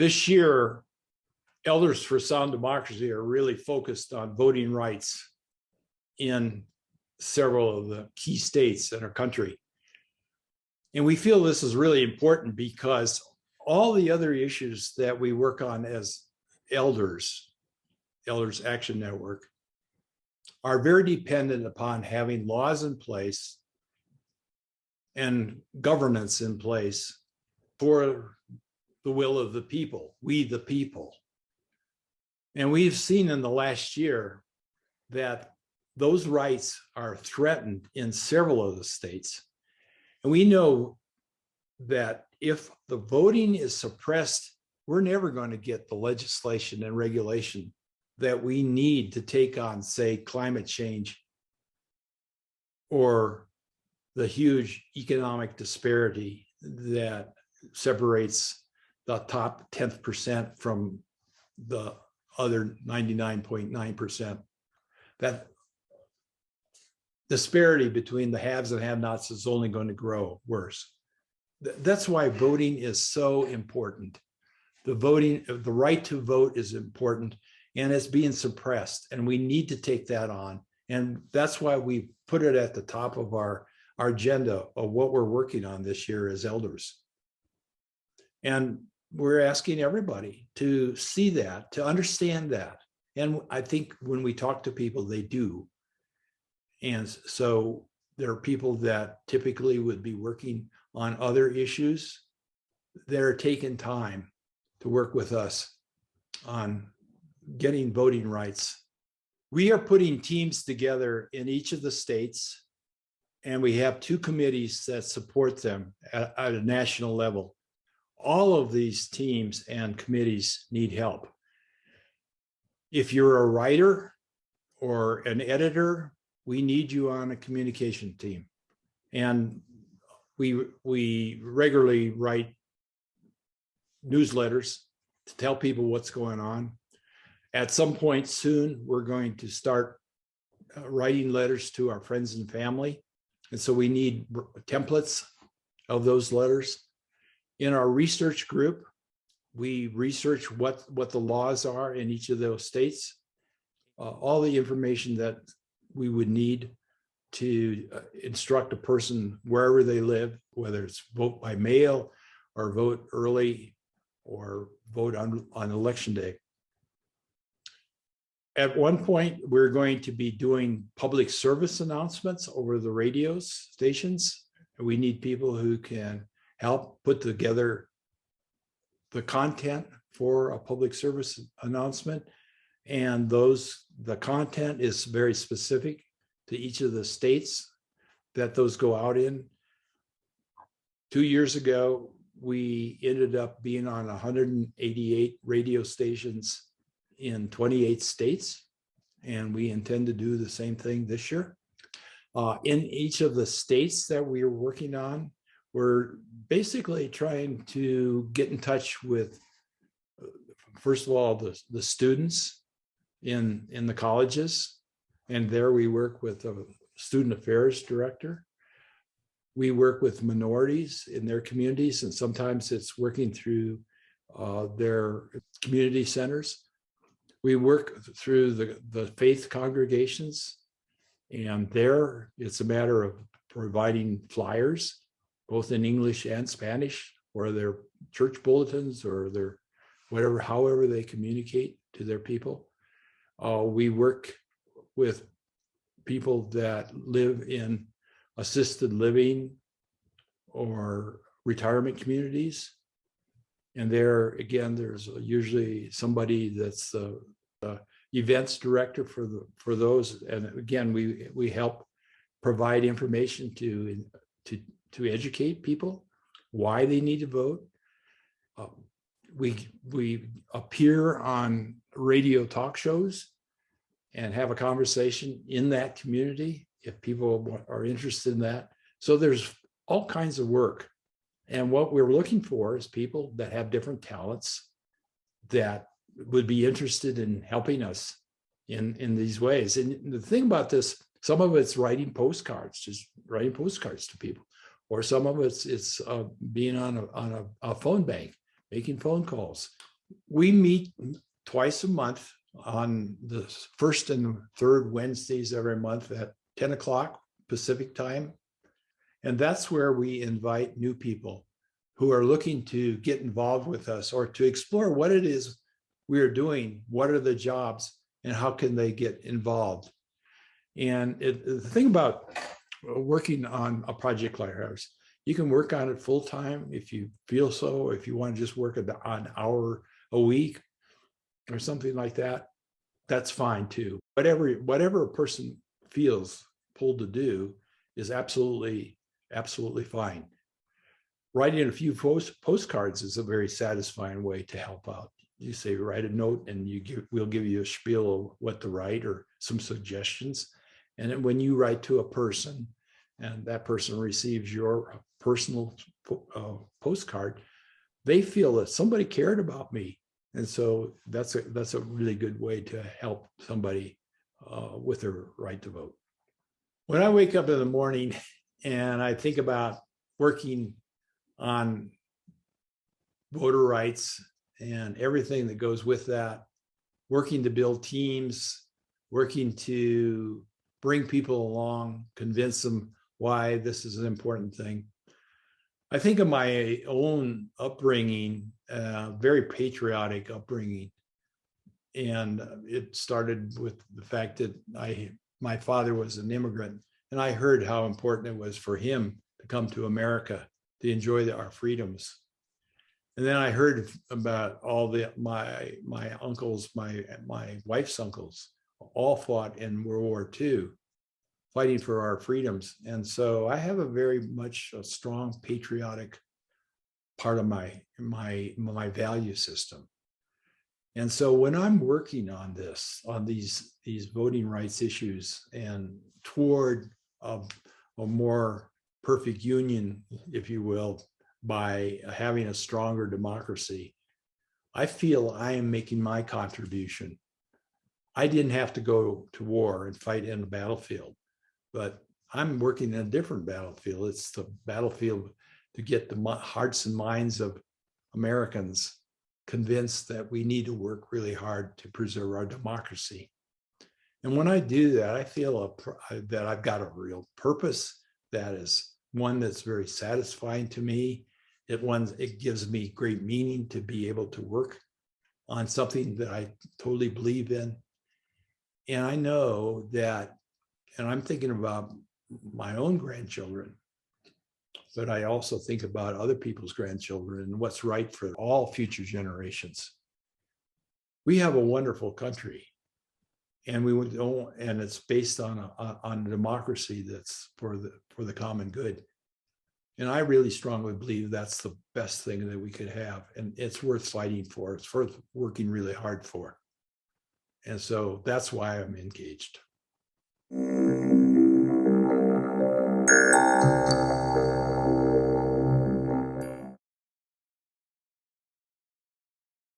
This year, Elders for Sound Democracy are really focused on voting rights in several of the key states in our country. And we feel this is really important because all the other issues that we work on as Elders Action Network, are very dependent upon having laws in place and governance in place for the will of the people, we the people. And we've seen in the last year that those rights are threatened in several of the states. And we know that if the voting is suppressed, we're never going to get the legislation and regulation that we need to take on, say, climate change or the huge economic disparity that separates the top 10% from the other 99.9%. That disparity between the haves and have-nots is only going to grow worse. That's why voting is so important. The right to vote is important, and it's being suppressed, and we need to take that on. And that's why we put it at the top of our agenda of what we're working on this year as elders. And we're asking everybody to see that, to understand that. And I think when we talk to people, they do. And so there are people that typically would be working on other issues that are taking time to work with us on getting voting rights. We are putting teams together in each of the states, and we have 2 committees that support them at a national level. All of these teams and committees need help. If you're a writer or an editor, we need you on a communication team. And we regularly write newsletters to tell people what's going on. At some point soon, we're going to start writing letters to our friends and family. And so we need templates of those letters. In our research group, we research what the laws are in each of those states, all the information that we would need to instruct a person wherever they live, whether it's vote by mail or vote early or vote on election day. At one point, we're going to be doing public service announcements over the radio stations. We need people who can help put together the content for a public service announcement. And the content is very specific to each of the states that those go out in. 2 years ago, we ended up being on 188 radio stations in 28 states, and we intend to do the same thing this year. In each of the states that we are working on, we're basically trying to get in touch with, first of all, the students in the colleges, and there we work with a student affairs director. We work with minorities in their communities, and sometimes it's working through their community centers. We work through the faith congregations, and there it's a matter of providing flyers, both in English and Spanish, or their church bulletins, or their however they communicate to their people. We work with people that live in assisted living or retirement communities. And there, again, there's usually somebody that's the events director for those. And again, we help provide information to educate people why they need to vote. We appear on radio talk shows and have a conversation in that community if people are interested in that. So there's all kinds of work. And what we're looking for is people that have different talents that would be interested in helping us in these ways. And the thing about this, some of it's writing postcards, just writing postcards to people, or some of it's being on a phone bank, making phone calls. We meet twice a month on the first and third Wednesdays every month at 10 o'clock Pacific time. And that's where we invite new people who are looking to get involved with us or to explore what it is we are doing, what are the jobs, and how can they get involved. And the thing about working on a project like ours, you can work on it full time if you feel so, if you want to just work an hour a week or something like that, that's fine too. Whatever a person feels pulled to do is absolutely fine. Writing a few postcards is a very satisfying way to help out. You say, write a note and we'll give you a spiel of what to write or some suggestions. And then when you write to a person and that person receives your personal postcard, they feel that somebody cared about me. And so that's a really good way to help somebody with their right to vote. When I wake up in the morning and I think about working on voter rights and everything that goes with that, working to build teams, working to bring people along, convince them why this is an important thing. I think of my own upbringing, very patriotic upbringing. And it started with the fact that my father was an immigrant, and I heard how important it was for him to come to America to enjoy our freedoms. And then I heard about all my uncles, my wife's uncles, all fought in World War II, fighting for our freedoms. And so I have a very much a strong patriotic part of my value system. And so when I'm working on these voting rights issues and toward a more perfect union, if you will, by having a stronger democracy, I feel I am making my contribution. I didn't have to go to war and fight in the battlefield, but I'm working in a different battlefield. It's the battlefield to get the hearts and minds of Americans convinced that we need to work really hard to preserve our democracy. And when I do that, I feel that I've got a real purpose that is one that's very satisfying to me. It gives me great meaning to be able to work on something that I totally believe in. And I know that, and I'm thinking about my own grandchildren, but I also think about other people's grandchildren and what's right for all future generations. We have a wonderful country, and it's based on a democracy that's for the common good. And I really strongly believe that's the best thing that we could have, and it's worth fighting for. It's worth working really hard for. And so that's why I'm engaged.